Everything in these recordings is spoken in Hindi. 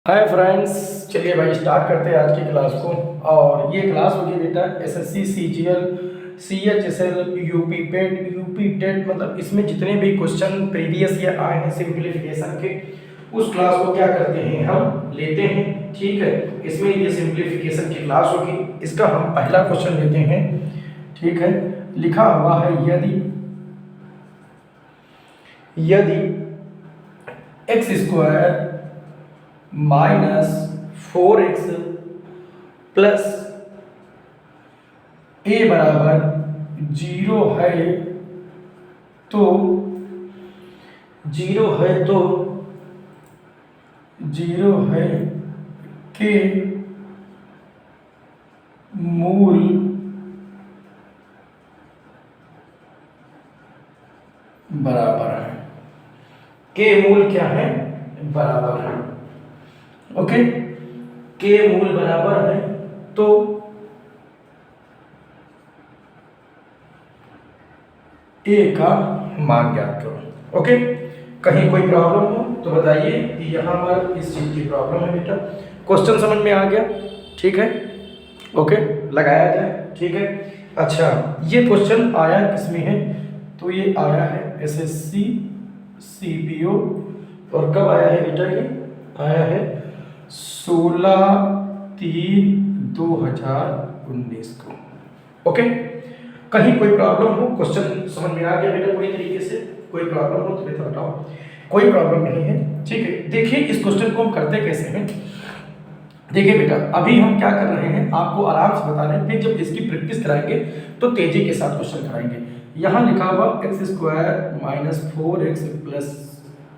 हाय फ्रेंड्स, चलिए भाई स्टार्ट करते हैं आज की क्लास को। और ये क्लास होगी बेटा एसएससी सीजीएल सीएचएसएल यूपी पेट यूपी टेट, मतलब इसमें जितने भी क्वेश्चन प्रीवियस ईयर आए हैं सिंप्लीफिकेशन के, उस क्लास को क्या करते हैं हम लेते हैं। ठीक है, इसमें ये सिंप्लीफिकेशन की क्लास होगी। इसका हम पहला क्वेश्चन लेते हैं। ठीक है, लिखा हुआ है यदि यदि x square -4x plus a बराबर 0 है तो 0 है के मूल बराबर है। के मूल क्या है? बराबर है। ओके, के मूल बराबर है तो ए का मान ज्ञात करो। ओके, कहीं कोई प्रॉब्लम हो तो बताइए कि यहाँ पर इस चीज की प्रॉब्लम है बेटा। क्वेश्चन समझ में आ गया? ठीक है, ओके, लगाया जाए। ठीक है, अच्छा, ये क्वेश्चन आया किसमें है? तो ये आया है एसएससी सीपीओ। और कब आया है बेटा? ये आया है 16/3/2019 को। ओके, कहीं कोई प्रॉब्लम हो? क्वेश्चन समझ में आ गया बेटा पूरी तरीके से? कोई प्रॉब्लम हो तो बेटा बताओ। कोई प्रॉब्लम नहीं है। ठीक है, देखिए इस क्वेश्चन को हम करते कैसे हैं। देखिए बेटा, अभी हम क्या कर रहे हैं आपको आराम से बता रहे हैं, फिर जब इसकी प्रैक्टिस कराएंगे तो तेजी के साथ क्वेश्चन कराएंगे। यहाँ लिखा हुआ x² -4x प्लस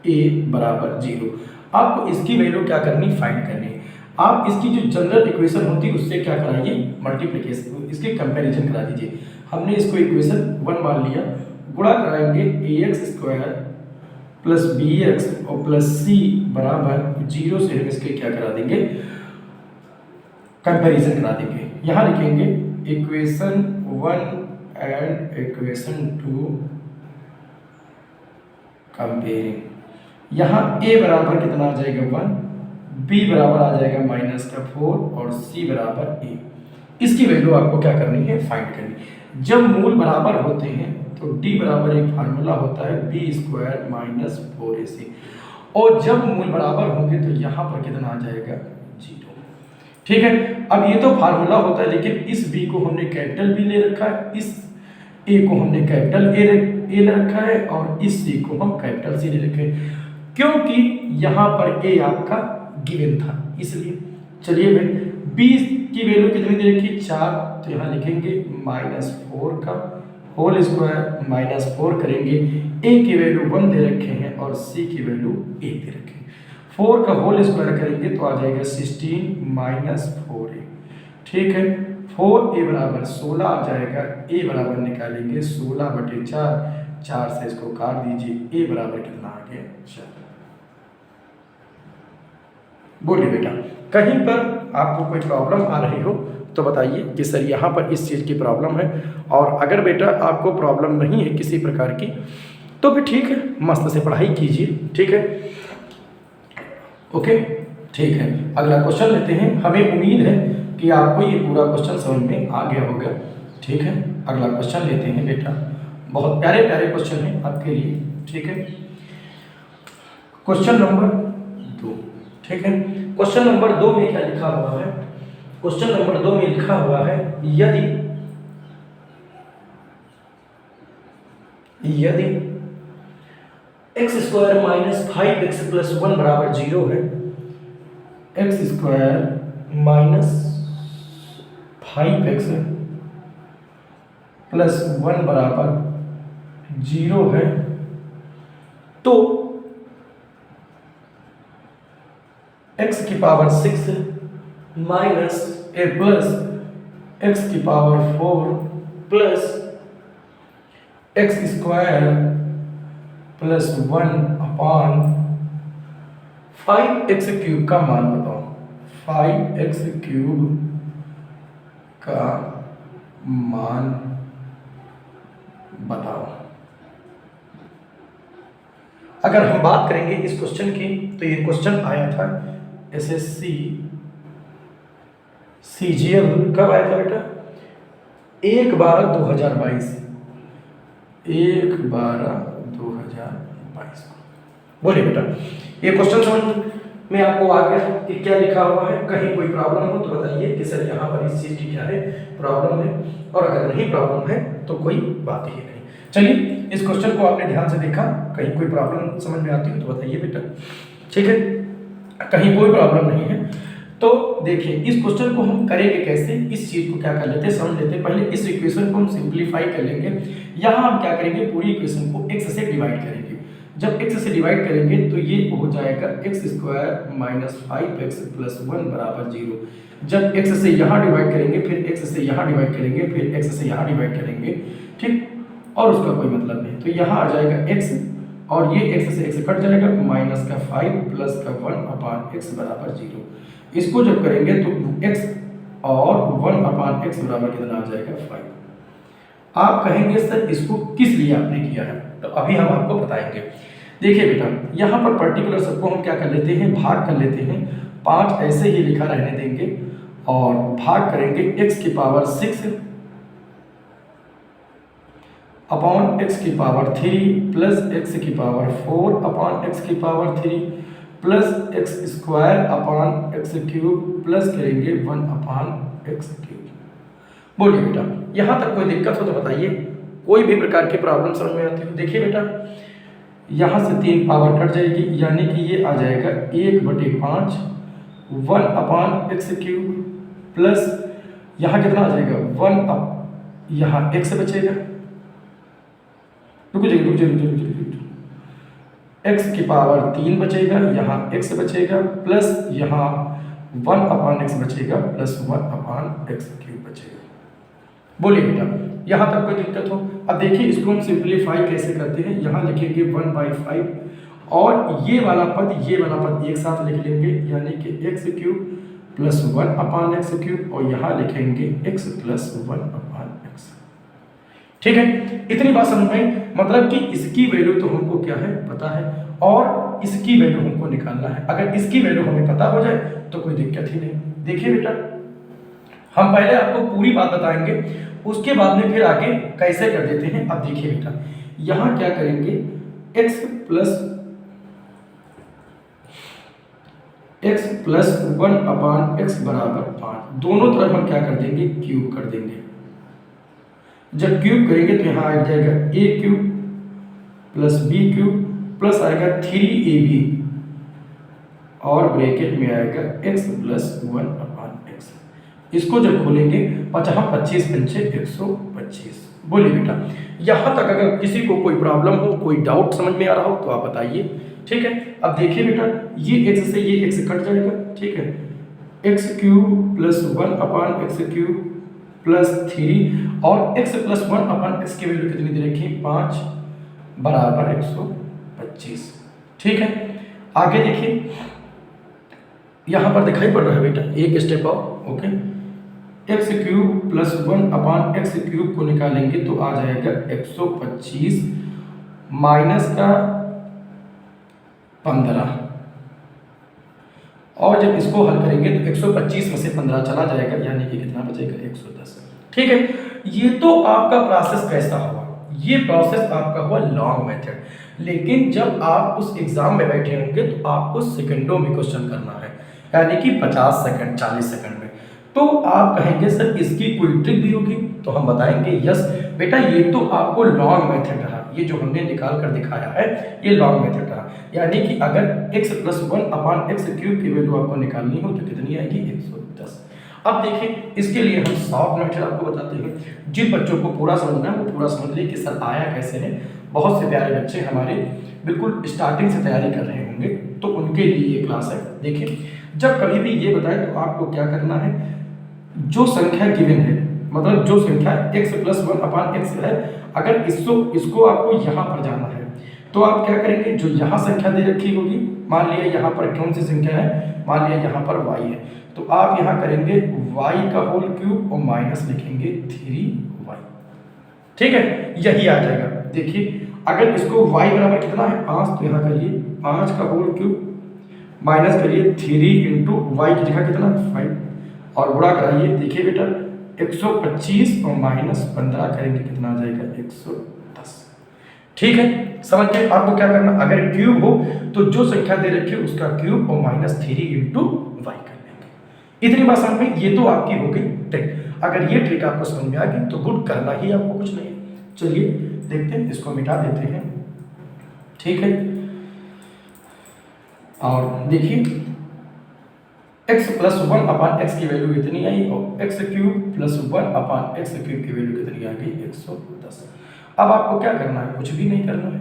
a बराबर 0। आपको इसकी वैल्यू क्या करनी? फाइंड करनी है। आप इसकी जो जनरल इक्वेशन होती है उससे क्या कराइए? मल्टीप्लिकेशन, इसके कंपैरिजन करा दीजिए। हमने इसको इक्वेशन 1 मान लिया, गुणा कराएंगे ax² प्लस bx और प्लस c बराबर 0 से हम इसके क्या करा देंगे? कंपैरिजन करा देंगे। यहाँ लिखेंगे इक्वेशन 1 एंड इक्वेशन 2 कंपेयरिंग। यहाँ a बराबर कितना आ जाएगा? 1, b बराबर आ जाएगा -4 और c बराबर a। इसकी वैल्यू आपको क्या करनी है? फाइंड करनी। जब मूल बराबर होते हैं तो d बराबर एक फार्मूला होता है b² -4ac, और जब मूल बराबर होंगे तो यहाँ पर कितना आ जाएगा? 0। ठीक है, अब ये तो फार्मूला होता है, लेकिन इस b को हमने कैपिटल B ले रखा है, इस a को हमने कैपिटल A ले रखा है, और इस c को हम कैपिटल C ले रखे हैं, क्योंकि यहाँ पर a आपका गिवन था इसलिए। चलिए भाई, b की वैल्यू कितनी दे रखी? 4, तो यहाँ लिखेंगे -4 का होल स्क्वायर, -4 करेंगे, a की वैल्यू 1 दे रखे हैं और c की वैल्यू 1 दे रखे हैं। 4 का होल स्क्वायर करेंगे तो आ जाएगा 16 -4a। ठीक है, 4a बराबर 16 आ जाएगा। a बराबर निकालेंगे 16/4, 4 से इसको काट दीजिए, a बराबर कितना आ गया? 4। बोलिए बेटा, कहीं पर आपको कोई प्रॉब्लम आ रही हो तो बताइए कि सर यहाँ पर इस चीज़ की प्रॉब्लम है। और अगर बेटा आपको प्रॉब्लम नहीं है किसी प्रकार की तो फिर ठीक है, मस्त से पढ़ाई कीजिए। ठीक है, ओके, ठीक है, अगला क्वेश्चन लेते हैं। हमें उम्मीद है कि आपको ये पूरा क्वेश्चन समझ में आ गया होगा। ठीक है, अगला क्वेश्चन लेते हैं बेटा। बहुत प्यारे प्यारे क्वेश्चन हैं आपके लिए। ठीक है, क्वेश्चन नंबर 2। ठीक है, क्वेश्चन नंबर 2 में क्या लिखा हुआ है? क्वेश्चन नंबर 2 में लिखा हुआ है यदि x² -5x प्लस 1 बराबर 0 है, x² -5x प्लस 1 बराबर 0 है, तो x की power 6 minus a plus x की power 4 plus x² plus 1/5x³ का मान बताओ। 5x³ का मान बताओ। अगर हम बात करेंगे इस क्वेश्चन की, तो ये क्वेश्चन आया था एसएससी सीजीएल कब आया था बेटा? 1/12/2022, 1/12/2022। बोलिए बेटा, ये क्वेश्चन समझ में आपको आ गया कि क्या लिखा हुआ है? कहीं कोई प्रॉब्लम हो तो बताइए कि सर यहाँ पर इस चीज़ की क्या है प्रॉब्लम है, और अगर नहीं प्रॉब्लम है तो कोई बात ही नहीं। चलिए, इस क्वेश्चन को आपने ध्यान से देखा, कहीं कोई प्रॉब्लम समझ में आती हो तो बताइए बेटा, ठीक है? कहीं कोई प्रॉब्लम नहीं है तो देखिए इस क्वेश्चन को हम करेंगे कैसे, इस चीज को क्या कर लेते हैं समझ लेते हैं। पहले इस इक्वेशन को हम सिंप्लीफाई कर लेंगे। यहाँ हम क्या करेंगे, पूरी इक्वेशन को x से डिवाइड करेंगे। जब x से डिवाइड करेंगे तो ये हो जाएगा x² - 5x + 1 = 0। जब x से यहाँ डिवाइड करेंगे, फिर x से यहाँ डिवाइड करेंगे, फिर x से यहाँ डिवाइड करेंगे, ठीक, और उसका कोई मतलब नहीं। तो यहाँ आ जाएगा x, और ये x से x कट जाएगा, -5 + 1/x = 0। इसको जब करेंगे तो x और 1/x बराबर कितना आ जाएगा 5। आप कहेंगे सर इसको किस लिए आपने किया है, तो अभी हम आपको बताएंगे। देखिए बेटा, यहाँ पर पर्टिकुलर सबको हम क्या कर लेते हैं, भाग कर लेते हैं। 5 ऐसे ही लिखा रहने देंगे और भाग करेंगे x की पावर 6 अपॉन x की पावर 3 प्लस x की पावर 4 अपॉन x की power 3 plus x² upon x³ plus करेंगे 1/x³। बोलिए बेटा, यहाँ तक कोई दिक्कत हो तो बताइए, कोई भी प्रकार की प्रॉब्लम समझ में आती हो? देखिए बेटा, यहाँ से 3 पावर कट जाएगी, यानी कि ये आ जाएगा 1/5 1/x³ प्लस यहाँ कितना आ जाएगा 1 यहाँ x बचेगा, रुक जाइए, x की पावर 3 बचेगा, यहाँ x बचेगा, प्लस यहाँ 1/x बचेगा, प्लस 1/x³ बचेगा। बोलिए बेटा, यहाँ तक कोई दिक्कत हो? अब देखिए इसको हम सिंप्लीफाई कैसे करते हैं। यहाँ लिखेंगे 1/5 और ये वाला पद एक साथ लिख लेंगे, यानी कि x³ प्लस 1/x³, और यहाँ लिखेंगे x प्लस 1/x। ठीक है, इतनी बात समझ में, मतलब कि इसकी वैल्यू तो हमको क्या है पता है, और इसकी वैल्यू हमको निकालना है। अगर इसकी वैल्यू हमें पता हो जाए तो कोई दिक्कत ही नहीं। देखिए बेटा, हम पहले आपको पूरी बात बताएंगे, उसके बाद में फिर आगे कैसे कर देते हैं। अब देखिए बेटा, यहाँ क्या करेंगे, x प्लस 1/x बराबर 5, दोनों तरफ हम क्या कर देंगे, क्यूब कर देंगे। जब क्यूब करेंगे तो यहाँ आ जाएगा a³ प्लस b³ प्लस आएगा 3ab, और ब्रैकेट में आएगा x प्लस 1/x। इसको जब खोलेंगे 25 पंचे 125। बोलिए बेटा, यहाँ तक अगर किसी को कोई प्रॉब्लम हो, कोई डाउट समझ में आ रहा हो तो आप बताइए, ठीक है? अब देखिए बेटा, ये x से ये x कट जाएगा, ठीक है, x³ प्लस 1/x³ प्लस 3, और x प्लस 1/x की वैल्यू कितनी दे रखी, 5 बराबर 125। ठीक है, आगे देखिए, यहाँ पर दिखाई पड़ रहा है बेटा, एक स्टेप और, ओके, x³ प्लस 1/x³ को निकालेंगे तो आ जाएगा 125 माइनस का 15, और जब इसको हल करेंगे तो 125 में से 15 चला जाएगा, यानी कि कितना बचेगा, 110। ठीक है, ये तो आपका प्रोसेस कैसा हुआ, ये प्रोसेस आपका हुआ लॉन्ग मेथड, लेकिन जब आप उस एग्जाम में बैठे होंगे तो आपको सेकंडों में क्वेश्चन करना है, यानी कि 50 सेकंड 40 सेकंड में। तो आप कहेंगे सर इसकी कोई ट्रिक भी होगी, तो हम बताएंगे यस बेटा, ये तो आपको लॉन्ग मेथड रहा, ये जो हमने निकाल कर दिखाया है ये लॉन्ग मेथड रहा, यानी कि अगर x प्लस 1/x³ की वैल्यू आपको निकालनी हो तो कितनी आएगी, 110। अब देखिए, इसके लिए हम सॉफ्ट मेथड आपको बताते हैं। जिन बच्चों को पूरा समझना है वो पूरा समझ ले कि सर आया कैसे है। बहुत से प्यारे बच्चे हमारे बिल्कुल स्टार्टिंग से तैयारी कर रहे होंगे, तो उनके लिए ये क्लास है। देखिए, जब कभी भी ये बताए तो आपको क्या करना है, जो संख्या गिवन है, मतलब जो संख्या x प्लस 1/x है, अगर इसको आपको यहाँ पर जाना है तो आप क्या करेंगे, जो यहाँ संख्या दे रखी होगी, मान लिया यहाँ पर कौन सी संख्या है, मान लिया यहाँ पर y है, तो आप यहाँ करेंगे y का होल क्यूब और माइनस लिखेंगे 3y। ठीक है, यही आ जाएगा। देखिए, अगर इसको y बराबर कितना है 5, तो यहाँ करिए 5 का होल क्यूब माइनस करिए 3 की जगह कितना 5 और गुणा कराइए। देखिए बेटा 125 और -15 करेंगे कितना आ जाएगा 110। ठीक है, समझ गए। आपको क्या करना, अगर क्यूब हो तो जो संख्या दे रखी है उसका क्यूब और -3 × y कर लेंगे। इतनी बात समझ में, ये तो आपकी हो गई ट्रिक। अगर ये ट्रिक आपको समझ में आ गई तो गुड, करना ही आपको कुछ नहीं। चलिए देखते हैं, इसको मिटा देते हैं। ठीक है, और देखिए x + 1/x की वैल्यू इतनी आई और x³ + 1/x³ की वैल्यू कितनी आ गई 110। अब आपको क्या करना है, कुछ भी नहीं करना है।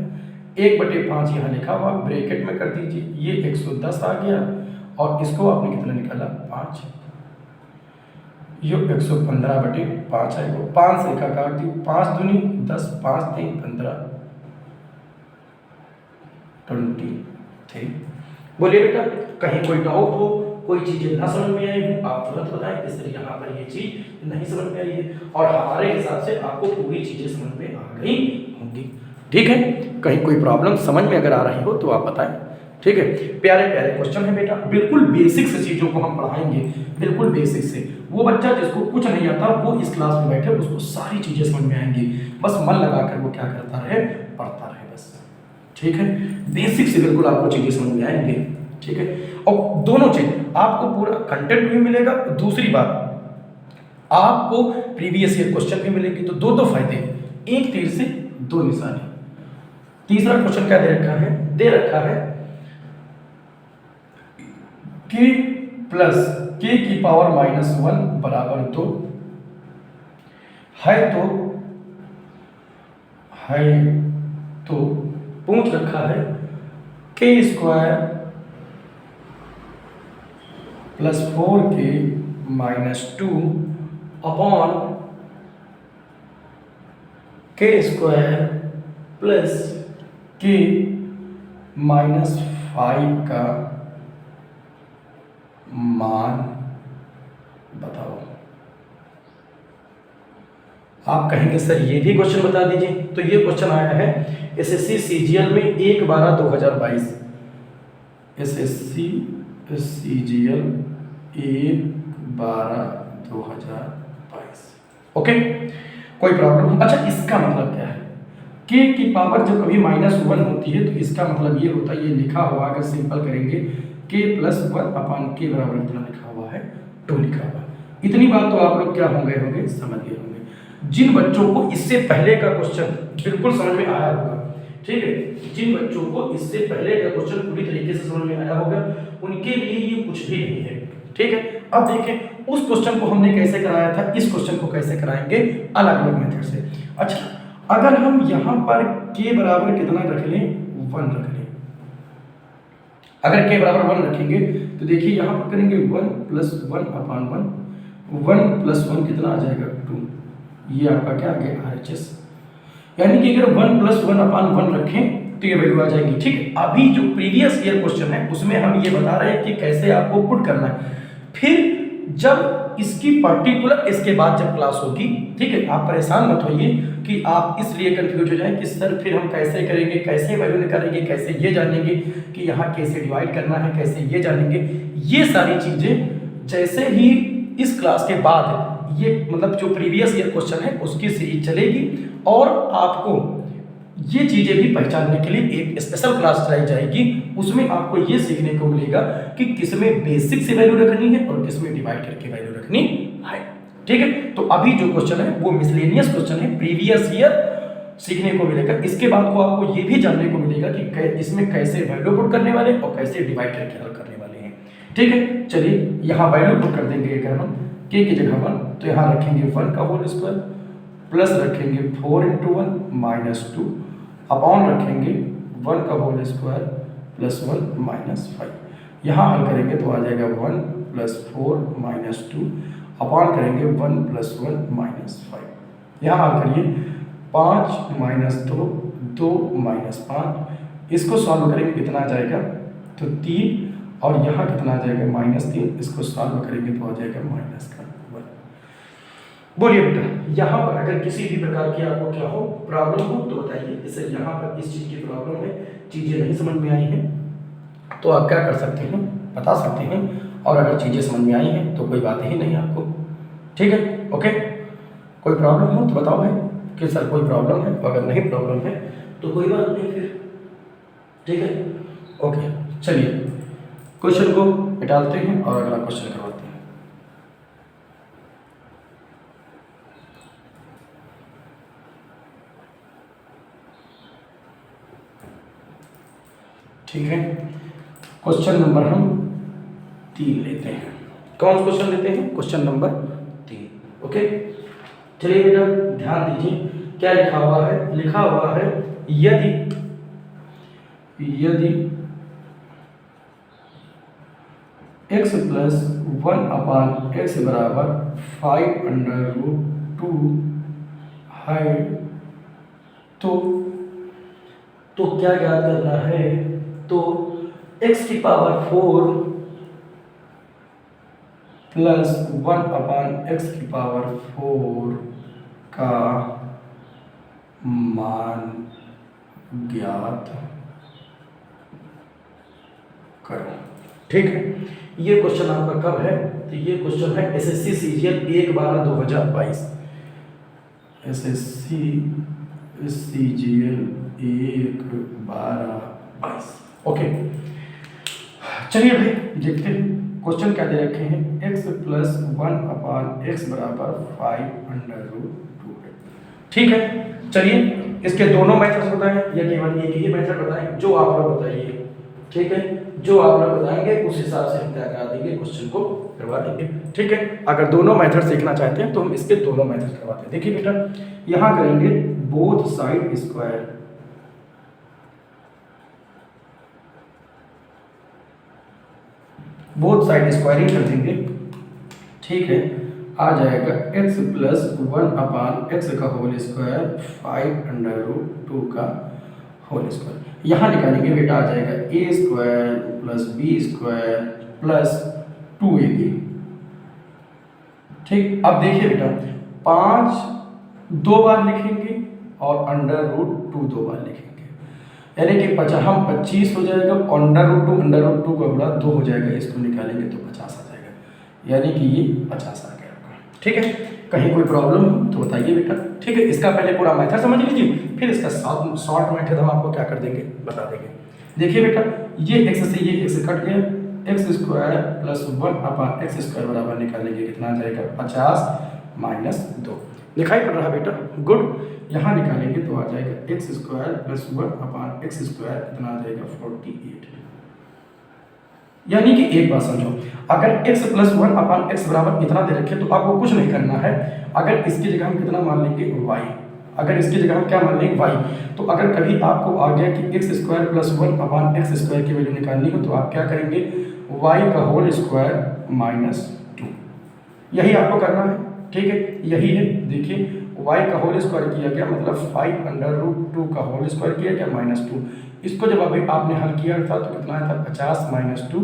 1/5 यहाँ लिखा हुआ ब्रैकेट में कर दीजिए, ये 110 आ गया और इसको आपने कितना निकाला 5, ये 115/5 आएगा। 5 से लिखा काट दी, 5 दूनी 10, 5 3 15 23। बोलिए बेटा, कहीं कोई डाउट हो, कोई चीजें ना समझ में आई हो आप तुरंत बताएं। इसलिए यहाँ पर ये चीज नहीं समझ में आई है और हमारे हिसाब से आपको पूरी चीजें समझ में आ गई होंगी। ठीक है, कहीं कोई प्रॉब्लम समझ में अगर आ रही हो तो आप बताएं। ठीक है, प्यारे प्यारे क्वेश्चन है बेटा, बिल्कुल बेसिक से चीजों को हम पढ़ाएंगे, बिल्कुल बेसिक से। वो बच्चा जिसको कुछ नहीं आता वो इस क्लास में बैठे उसको सारी चीजें समझ में आएंगी, बस मन लगाकर वो क्या करता रहे, पढ़ता रहे बस। ठीक है, बेसिक से बिल्कुल आपको चीजें समझ में आएंगे। ठीक है, और दोनों चीज आपको पूरा कंटेंट भी मिलेगा, दूसरी बात आपको प्रीवियस ईयर क्वेश्चन भी मिलेंगे। तो दो फायदे, एक तीर से दो निशाने। तीसरा क्वेश्चन क्या दे रखा है, दे रखा है k + k⁻⁻1 = 2 है तो पूछ रखा है k² + 4k - 2 upon k² + k - 5 का मान बताओ। आप कहेंगे सर ये भी क्वेश्चन बता दीजिए, तो ये क्वेश्चन आया है एसएससी सीजीएल में 1/12/2022। SSC CGL 1/12/2022। ओके, कोई प्रॉब्लम? अच्छा, इसका मतलब क्या है, k की पावर जब कभी -1 होती है तो इसका मतलब ये होता है, ये लिखा हुआ अगर सिंपल करेंगे k + 1/k बराबर कितना लिखा हुआ है 2 लिखा हुआ। इतनी बात तो आप लोग क्या होंगे समझ गए होंगे। जिन बच्चों को इससे पहले का क्वेश्चन बिल्कुल समझ में आया होगा, ठीक है, जिन बच्चों को इससे पहले का क्वेश्चन पूरी तरीके से समझ में आया होगा उनके लिए ये कुछ भी नहीं है। ठीक है, अब देखें उस क्वेश्चन को हमने कैसे कराया था, इस क्वेश्चन को कैसे कराएंगे अलग अलग मेथड से। अच्छा, अगर हम यहाँ पर k बराबर कितना रख लें 1 रख लें, अगर k बराबर 1 रखेंगे तो देखिए यहाँ पर करेंगे 1 + 1/1, 1 + 1 कितना आ जाएगा 2, ये आपका क्या आ गया RHS। यानी कि अगर 1 + 1/1 रखें तो ये वैल्यू आ जाएगी। ठीक है, अभी जो प्रीवियस ईयर क्वेश्चन है उसमें हम ये बता रहे हैं कि कैसे आपको पुट करना है। फिर जब इसकी पर्टिकुलर इसके बाद जब क्लास होगी, ठीक है, आप परेशान मत होइए कि आप इसलिए कंफ्यूज हो जाए कि सर फिर हम कैसे करेंगे, कैसे वैल्यू निकालेंगे, कैसे ये जानेंगे कि यहाँ कैसे डिवाइड करना है, कैसे ये जानेंगे। ये सारी चीजें जैसे ही इस क्लास के बाद ये मतलब जो प्रीवियस ईयर क्वेश्चन है उसकी सीरीज चलेगी और आपको ये चीजें भी पहचानने के लिए एक स्पेशल क्लास चलाई जाएगी। उसमें आपको ये सीखने को मिलेगा कि किसमें बेसिक से वैल्यू रखनी है और किसमें डिवाइड करके वैल्यू रखनी है। ठीक है, तो अभी जो क्वेश्चन है वो मिसलेनियस क्वेश्चन है, प्रीवियस ईयर सीखने को मिलेगा। इसके बाद को आपको ये भी जानने को मिलेगा कि इसमें कैसे वैल्यू पुट करने वाले और कैसे डिवाइड करके हल करने वाले हैं। ठीक है, चलिए यहाँ वैल्यू पुट कर देंगे। अगर हम k की जगह 1 तो यहाँ रखेंगे 1 का होल स्क्वायर प्लस रखेंगे 4 × 1 - 2 अपॉन रखेंगे 1 का होल स्क्वायर प्लस 1 - 5। यहाँ हल करेंगे तो आ जाएगा 1 + 4 - 2 अपॉन करेंगे 1 + 1 - 5। यहाँ हल करिए 5 - 2 2 - 5, इसको सॉल्व करेंगे कितना आ जाएगा तो 3 और यहाँ कितना आ जाएगा -3, इसको सॉल्व करेंगे तो आ जाएगा -1। बोलिए बेटा, यहाँ पर अगर किसी भी प्रकार की आपको क्या हो प्रॉब्लम हो तो बताइए। जैसे यहाँ पर इस चीज की प्रॉब्लम है, चीजें नहीं समझ में आई है, तो आप क्या कर सकते हैं, बता सकते हैं। और अगर चीज़ें समझ में आई हैं तो कोई बात ही नहीं आपको, ठीक है। ओके, कोई प्रॉब्लम हो तो बताओ भाई कि सर कोई प्रॉब्लम है, अगर नहीं प्रॉब्लम है तो कोई बात नहीं फिर, ठीक है। ओके, चलिए क्वेश्चन को निकालते हैं और अगला क्वेश्चन करवाते हैं। ठीक है, क्वेश्चन नंबर हम 3 लेते हैं। कौन सा क्वेश्चन लेते हैं? Question number 3। ओके, चलिए बेटा ध्यान दीजिए क्या लिखा हुआ है। लिखा हुआ है यदि x प्लस 1/x बराबर 5√2 है तो क्या ज्ञात करना है? तो x की पावर 4 प्लस 1/x की पावर 4 का मान ज्ञात करो। ठीक है, ये क्वेश्चन आपका कब है? तो ये क्वेश्चन है SSC CGL 1/12/2022। SSC CGL 1/12/22। Okay, चलिए भाई देखते हैं क्वेश्चन क्या दे रखे हैं। x प्लस 1/x बराबर 5√2 है। ठीक है, चलिए इसके दोनों मेथड्स बताएं या केवल एक ही मेथड बताएं, जो आप लोग बताइए। ठीक है, जो आप लोग बताएंगे उस हिसाब से हम क्या करा देंगे, क्वेश्चन को करवा देंगे। ठीक है, अगर दोनों मेथड सीखना चाहते हैं तो हम इसके दोनों मेथड करवाते हैं। देखिए बेटा, यहां करेंगे both side square, both side squaring कर देंगे। ठीक है, आ जाएगा x प्लस 1/x का होल स्क्वायर 5√2 का होल स्क्वायर। यहाँ निकालेंगे बेटा, आ जाएगा a square plus b square plus 2ab। ठीक, अब देखिए बेटा 5 2 बार लिखेंगे और √2 2 बार लिखेंगे, यानी कि 25 हो जाएगा और √2 का गुणा 2 हो जाएगा। इसको निकालेंगे तो 50 आ जाएगा, यानी कि ये 50 आ गया आपका। ठीक है, कहीं कोई प्रॉब्लम हो तो बताइए बेटा। ठीक है, इसका पहले पूरा मेथड समझ लीजिए, फिर इसका शॉर्ट मेथड हम आपको क्या कर देंगे, बता देंगे। देखिए बेटा, ये x से ये x कट गया, x square plus 1/x square बराबर निकालेंगे कितना आ जाएगा 50 माइनस 2। दिखाई पड़ रहा बेटा? गुड। यहाँ निकालेंगे तो आ जाएगा x square plus 1/x square कितना आ जाएगा 48। यानी कि एक बात समझो, अगर x प्लस 1/x बराबर इतना दे रखे तो आपको कुछ नहीं करना है। अगर इसकी जगह हम कितना मान लेंगे y, अगर इसकी जगह हम क्या मान लेंगे y, तो अगर कभी आपको आ गया कि x square plus 1/x square की वैल्यू निकालनी हो तो आप क्या करेंगे, y का होल स्क्वायर माइनस 2, यही आपको करना है। ठीक है, यही है। देखिए y का होल स्क्वायर किया गया मतलब 5√2 का होल स्क्वायर किया गया माइनस 2। इसको जब अभी आपने हल किया था तो कितना आया था 50 माइनस 2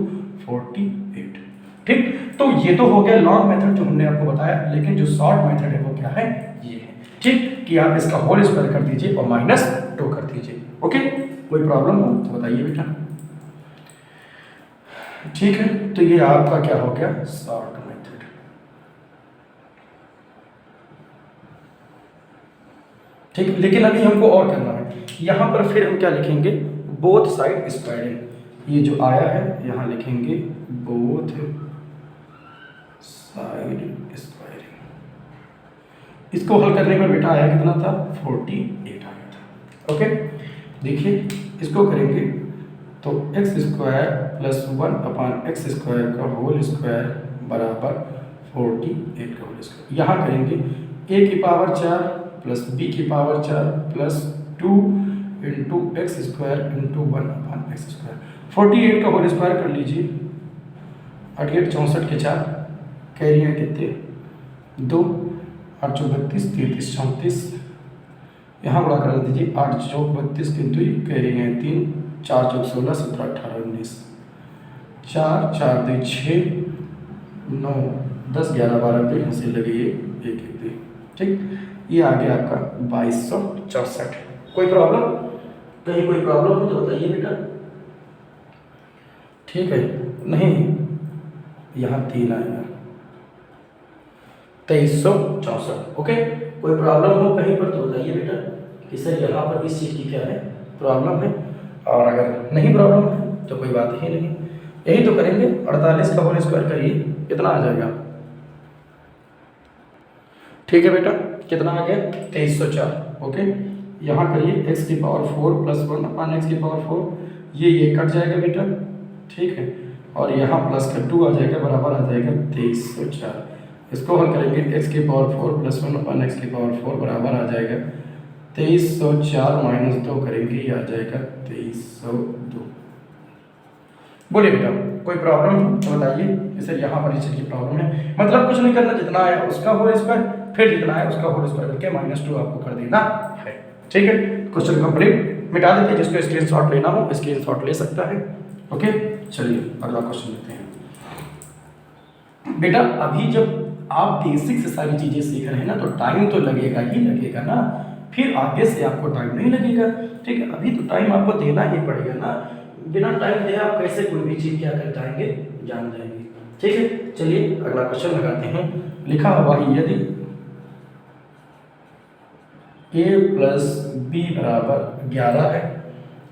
48। ठीक, तो ये तो हो गया लॉन्ग मेथड जो हमने आपको बताया, लेकिन जो शॉर्ट मेथड है वो क्या है, ये है। ठीक, कि आप इसका होल स्क्वायर कर दीजिए और माइनस 2 कर दीजिए। ओके, कोई प्रॉब्लम हो तो बताइए बेटा। ठीक है, तो ये आपका क्या हो गया, शॉर्ट मेथड। ठीक, लेकिन अभी हमको और करना है। यहाँ पर फिर हम क्या लिखेंगे, बोथ साइड स्क्वायरिंग। ये जो आया है यहाँ लिखेंगे बोथ साइड स्क्वायरिंग। इसको हल करने पर बेटा आया कितना था, 48 आ गया था। ओके, देखिए इसको करेंगे तो x square plus 1/x square का होल स्क्वायर बराबर 48 का होल स्क्वायर। यहाँ करेंगे a की पावर 4 प्लस b की power 4 plus 2 into x square into 1/x square. 48 का होल स्क्वायर कर लीजिए, 88 64 के 4 कैरी है कितने 2, 8 चौक 32 33 34, यहाँ गुणा कर दीजिए 8 चौक 32 के 2 कैरी है 3, 4 चौक 16 17 18 19, 4 4 2 6 9 10 11 12 पे यहाँ से लगे 1 1 2। ठीक, ये आ गया आपका 2264। कोई प्रॉब्लम, कहीं कोई प्रॉब्लम हो तो बताइए बेटा। ठीक है, नहीं यहाँ 3 आएगा 2364। ओके, कोई प्रॉब्लम हो कहीं पर तो बताइए बेटा कि सर यहाँ पर इस चीज़ की क्या है प्रॉब्लम है, और अगर नहीं प्रॉब्लम है तो कोई बात ही नहीं, यही तो करेंगे। 48 का होल स्क्वायर करिए, कितना आ जाएगा? ठीक है बेटा, कितना आ गया? 2304। ओके, यहाँ करिए x की पावर 4 प्लस 1 अपान x की पावर 4, ये कट जाएगा बेटा, ठीक है, और यहाँ प्लस का 2 आ जाएगा, बराबर आ जाएगा 2304। इसको हल करेंगे, x की पावर 4 प्लस 1 अपान x की पावर 4 बराबर आ जाएगा 2304 माइनस 2 करेंगे, ये आ जाएगा 2302। बोलिए बेटा कोई प्रॉब्लम हो तो बताइए कि सर यहाँ पर इस चीज़ की प्रॉब्लम है। मतलब कुछ नहीं करना, जितना आया उसका होल स्क्वायर, फिर जितना आया उसका होल स्क्वायर करके -2 आपको कर देना है। ठीक है, क्वेश्चन कंप्लीट, मिटा देते हैं। जिसको स्क्रीनशॉट लेना हो स्क्रीनशॉट ले सकता है। ओके, चलिए अगला क्वेश्चन लेते हैं। बेटा अभी जब आप बेसिक से सारी चीज़ें सीख रहे हैं ना, तो टाइम तो लगेगा ही लगेगा ना, फिर आगे से आपको टाइम नहीं लगेगा। ठीक है, अभी तो टाइम आपको देना ही पड़ेगा ना, बिना टाइम दे आप कैसे कोई भी चीज़ क्या कर जाएंगे, जान जाएंगे। ठीक है, चलिए अगला क्वेश्चन लगाते हैं। लिखा हुआ है यदि a प्लस बी बराबर 11 है,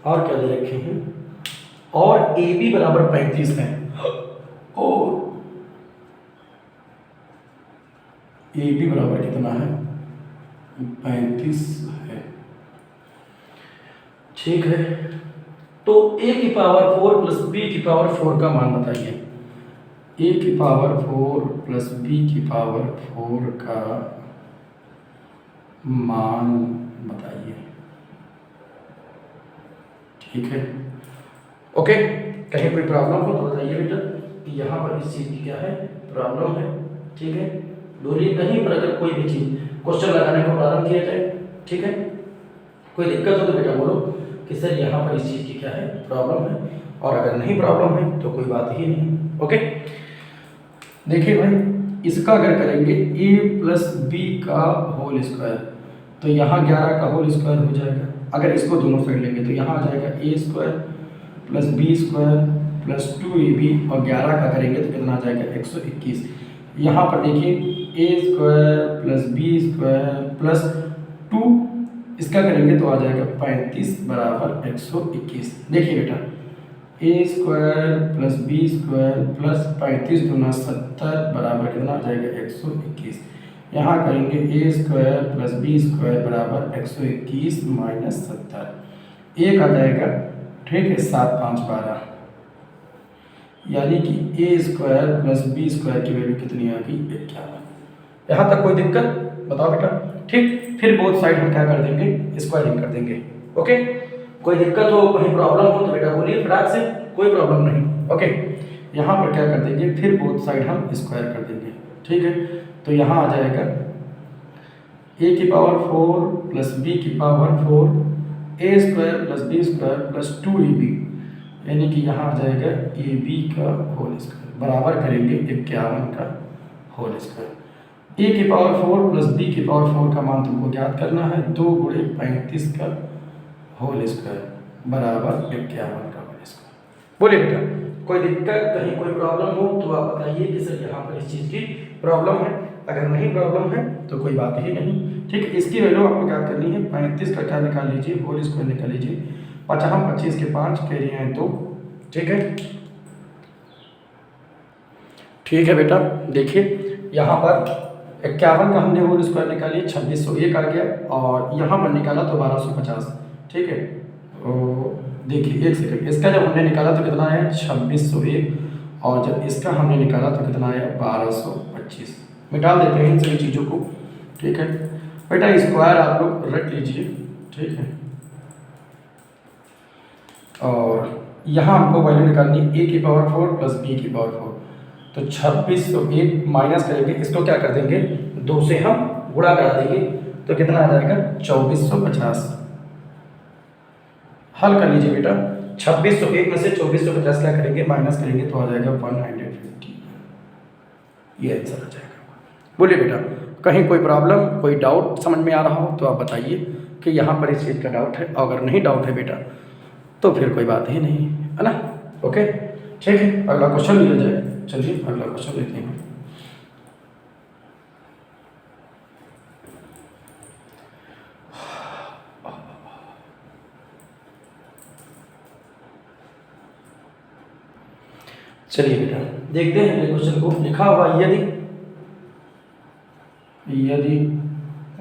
और क्या दे रखे हैं, और ए बी बराबर 35 है, और ए बी बराबर कितना है, 35 है। ठीक है, तो a की पावर 4 प्लस b की पावर 4 का मान बताइए। a की पावर 4 प्लस b की पावर 4 का मान बताइए। ठीक है, ओके, कहीं कोई प्रॉब्लम हो तो बताइए बेटा कि यहाँ पर इस चीज़ की क्या है प्रॉब्लम है। ठीक है, बोलिए कहीं पर अगर कोई भी चीज़ क्वेश्चन लगाने को प्रारंभ किया जाए, ठीक है, कोई दिक्कत हो तो बेटा बोलो कि सर यहाँ पर इस चीज़ की क्या है प्रॉब्लम है, और अगर नहीं प्रॉब्लम है तो कोई बात ही नहीं। ओके, देखिए भाई, इसका अगर करेंगे a प्लस बी का होल स्क्वायर, तो यहाँ 11 का होल स्क्वायर हो जाएगा। अगर इसको दोनों साइड लेंगे तो यहाँ आ जाएगा a square plus b square plus 2ab, और 11 का करेंगे तो कितना आ जाएगा 121। यहाँ पर देखिए a square plus b square plus 2, इसका करेंगे तो आ जाएगा 35 बराबर 121। देखिए बेटा a square plus b square plus 35 दूना 70 बराबर कितना आ जाएगा 121। यहाँ करेंगे a square plus b square बराबर 121 माइनस 70, एक आ जाएगा, ठीक है, 7 5 12, यानी कि a square plus b square की वैल्यू कितनी आ गई 51। यहाँ तक कोई दिक्कत बताओ बेटा? ठीक, फिर बोथ साइड हम क्या कर देंगे स्क्वायरिंग कर देंगे। ओके, कोई दिक्कत हो कहीं प्रॉब्लम हो तो बेटा बोलिए फटाक से, कोई प्रॉब्लम नहीं। ओके, यहाँ पर क्या कर देंगे, फिर बोथ साइड हम स्क्वायर कर देंगे। ठीक है, तो यहाँ आ जाएगा a की पावर 4 प्लस b की power 4, a square plus b square plus 2ab, यानी कि यहाँ आ जाएगा ab का होल स्क्वायर बराबर करेंगे 51 का होल स्क्वायर। a की पावर 4 प्लस b की पावर 4 का मान तुमको ज्ञात करना है, 2 गुणे 35 का होल स्क्वायर बराबर 51 का होल स्क्वायर। बोलिए बेटा कोई दिक्कत कहीं कोई प्रॉब्लम हो तो आप बताइए कि सर यहाँ पर इस चीज़ की प्रॉब्लम है। अगर नहीं प्रॉब्लम है तो कोई बात ही नहीं। ठीक है, इसकी वैल्यू आपको क्या करनी है, 35 का क्या निकाल लीजिए, होल स्क्वायर निकाल लीजिए, 25 के 5 कह रहे हैं 2। ठीक है, ठीक है बेटा, देखिए यहाँ पर 51 का हमने होल स्क्वायर निकालिए 2601 आ गया, और यहाँ पर निकाला तो 1250। ठीक है, तो देखिए एक सेकंड, इसका जब हमने निकाला तो कितना आया 2601, और जब इसका हमने निकाला तो कितना आया 1225। मिटा देते हैं इन सभी चीज़ों को। ठीक है बेटा, स्क्वायर आप लोग रख लीजिए। ठीक है, और यहाँ हमको वैल्यू निकालनी है a की पावर 4 प्लस b की पावर 4, तो 2601 माइनस करेंगे, इसको क्या कर देंगे 2 से हम गुणा करा देंगे, तो कितना आ जाएगा 2450। हल कर लीजिए बेटा, 2601 में से 2450 क्या करेंगे माइनस करेंगे तो आ जाएगा 150, ये आंसर आ जाएगा। बोलिए बेटा कहीं कोई प्रॉब्लम कोई डाउट समझ में आ रहा हो तो आप बताइए कि यहाँ पर इस चीज़ का डाउट है, अगर नहीं डाउट है बेटा तो फिर कोई बात ही नहीं है ना। ओके, ठीक है, अगला क्वेश्चन लिया जाए। चलिए अगला क्वेश्चन लेते हैं। चलिए बेटा देखते हैं अगले क्वेश्चन को। लिखा हुआ यदि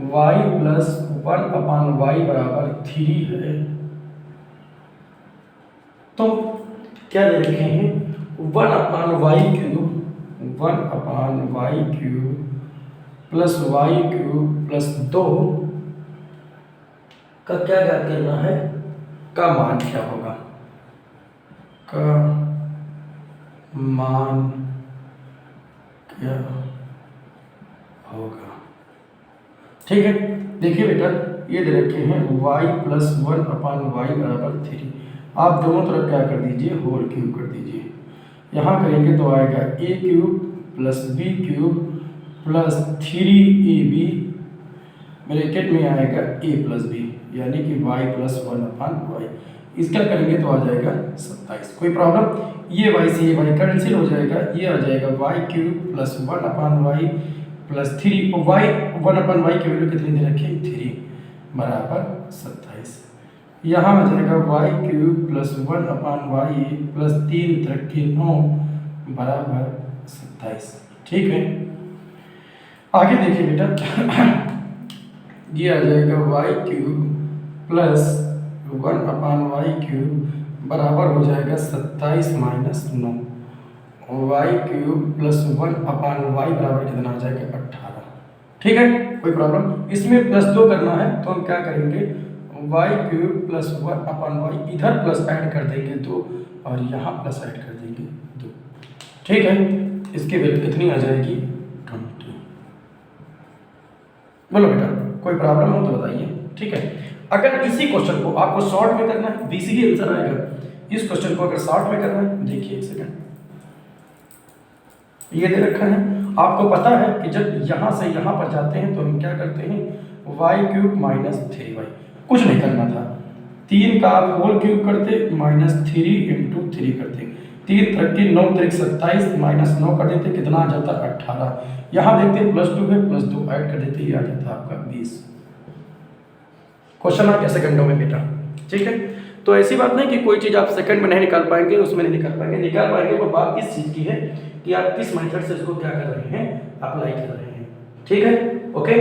y प्लस 1/y बराबर 3 है तो क्या दे रखे हैं 1/y cube plus y cube plus 2 का क्या क्या करना है, का मान क्या होगा, का मान क्या होगा। ठीक है, देखिए बेटा ये दे रखे हैं y प्लस 1/y बराबर 3। आप दोनों तरफ क्या कर दीजिए, होल क्यूब कर दीजिए। यहाँ करेंगे तो आएगा a cube plus b cube plus 3ab bracket में आएगा a प्लस b, यानी कि y प्लस 1/y। इसका करेंगे तो आ जाएगा 27। कोई प्रॉब्लम, ये y से ये y कैंसिल हो जाएगा, ये आ जाएगा y cube plus 1/y plus 3। y 1/y की वैल्यू कितनी दे रखी है 3 बराबर 27। यहाँ आ जाएगा y cube plus 1/y plus 3 3 9 बराबर 27। ठीक है, आगे देखिए बेटा ये आ जाएगा y cube plus 1/y cube बराबर हो जाएगा 27 minus 9। y cube plus 1/y बराबर कितना आ जाएगा 18। ठीक है, कोई प्रॉब्लम, इसमें प्लस 2 करना है तो हम क्या करेंगे y क्यूब प्लस 1/y इधर प्लस ऐड कर देंगे 2 और यहाँ प्लस ऐड कर देंगे 2। ठीक है, इसकी वैल्यू कितनी आ जाएगी 20। बोलो बेटा कोई प्रॉब्लम हो तो बताइए। ठीक है, अगर इसी क्वेश्चन को आपको शॉर्ट में करना है बीसीडी आंसर आएगा। इस क्वेश्चन को अगर शॉर्ट में करना है, देखिए एक सेकंड, ये दे रखा है, आपको पता है कि जब यहाँ से यहाँ पर जाते हैं तो हम क्या करते हैं y क्यूब माइनस 3y। कुछ नहीं करना था, 3 का आप होल क्यूब करते माइनस 3 इंटू 3 करते, 3 3 9 3 27 माइनस 9 कर देते, कितना आ जाता 18। यहाँ देखते प्लस 2 है, प्लस 2 ऐड कर देते, ये आ जाता आपका 20। क्वेश्चन आ गया सेकंडों में बेटा। ठीक है, तो ऐसी बात नहीं कि कोई चीज़ आप सेकंड में नहीं निकाल पाएंगे, उसमें नहीं निकाल पाएंगे, निकाल पाएंगे। वो बात इस चीज़ की है कि आप किस मेथड से इसको क्या कर रहे हैं, अप्लाई कर रहे हैं। ठीक है, ओके,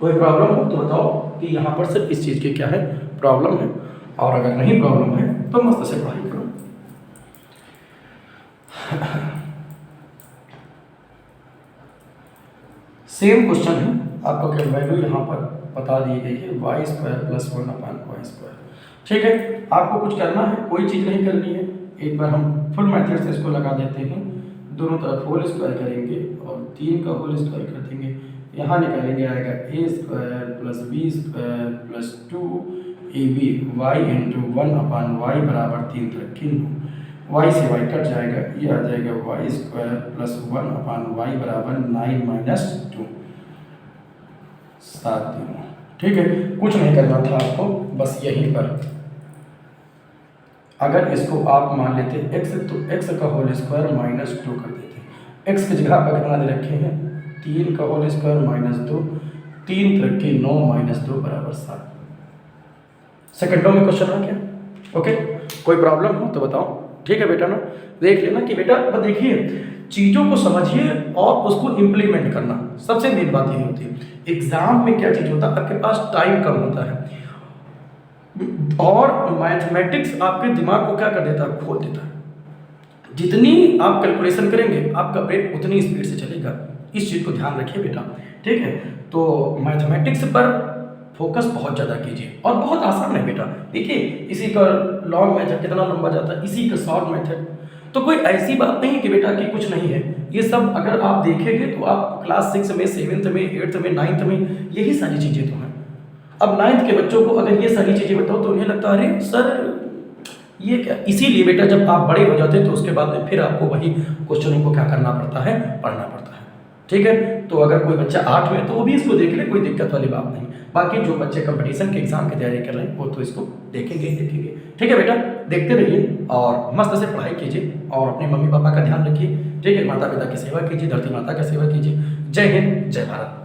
कोई प्रॉब्लम हो तो बताओ कि यहाँ पर सिर्फ इस चीज़ की क्या है प्रॉब्लम है, और अगर नहीं प्रॉब्लम है तो मस्त से पढ़ाई करो। सेम क्वेश्चन है, आपको क्या वैल्यू यहाँ पर बता दी गई है y² प्लस 1/y²। ठीक है, आपको कुछ करना है, कोई चीज़ नहीं करनी है। एक बार हम फुल मेथड से इसको लगा देते हैं, दोनों तरफ होल स्क्वायर करेंगे और 3 का होल स्क्वायर कर देंगे। यहाँ निकालेंगे आएगा a² plus b² plus 2ab y into 1/y बराबर 3 3 9। y से y कट जाएगा, ये आ जाएगा y² प्लस 1/y बराबर 9 माइनस 2 7 3। ठीक है, कुछ नहीं करना था आपको, बस यहीं पर अगर इसको आप मान लेते x तो x का होल स्क्वायर माइनस 2 कर देते। x की जगह पर कितना दे रखे हैं 3 का होल स्क्वायर माइनस 2, 3 3 9 माइनस 2 बराबर 7। सेकंडों में क्वेश्चन आ गया। ओके, कोई प्रॉब्लम हो तो बताओ। ठीक है बेटा ना, देख लेना कि बेटा देखिए चीज़ों को समझिए और उसको इम्प्लीमेंट करना, सबसे मेन बात यही होती है। एग्जाम में क्या चीज़ होता है, आपके पास टाइम कम होता है और मैथमेटिक्स आपके दिमाग को क्या कर देता है, खोल देता है। जितनी आप कैलकुलेशन करेंगे आपका ब्रेन उतनी स्पीड से चलेगा, इस चीज़ को ध्यान रखिए बेटा। ठीक है, तो मैथमेटिक्स पर फोकस बहुत ज़्यादा कीजिए और बहुत आसान है बेटा। देखिए इसी का लॉन्ग मेथड कितना लंबा जाता है, इसी का शॉर्ट मेथड, तो कोई ऐसी बात नहीं कि बेटा कि कुछ नहीं है। ये सब अगर आप देखेंगे तो आप क्लास 6 में 7th में 8th में 9th में यही सारी चीज़ें तो हैं। अब 9th के बच्चों को अगर ये सारी चीज़ें बताओ तो उन्हें लगता है अरे सर ये क्या। इसीलिए बेटा जब आप बड़े हो जाते हैं तो उसके बाद में फिर आपको वही क्वेश्चनों को क्या करना पड़ता है, पढ़ना पड़ता है। ठीक है। तो अगर कोई बच्चा 8 में तो वो भी इसको देख ले, कोई दिक्कत वाली बात नहीं। बाकी जो बच्चे कंपटीशन के एग्जाम की तैयारी कर रहे हैं वो तो इसको देखेंगे ही देखेंगे। ठीक है बेटा, देखते रहिए और मस्त से पढ़ाई कीजिए और अपने मम्मी पापा का ध्यान रखिए। ठीक है, माता पिता की सेवा कीजिए, धरती माता की सेवा कीजिए। जय हिंद, जय भारत।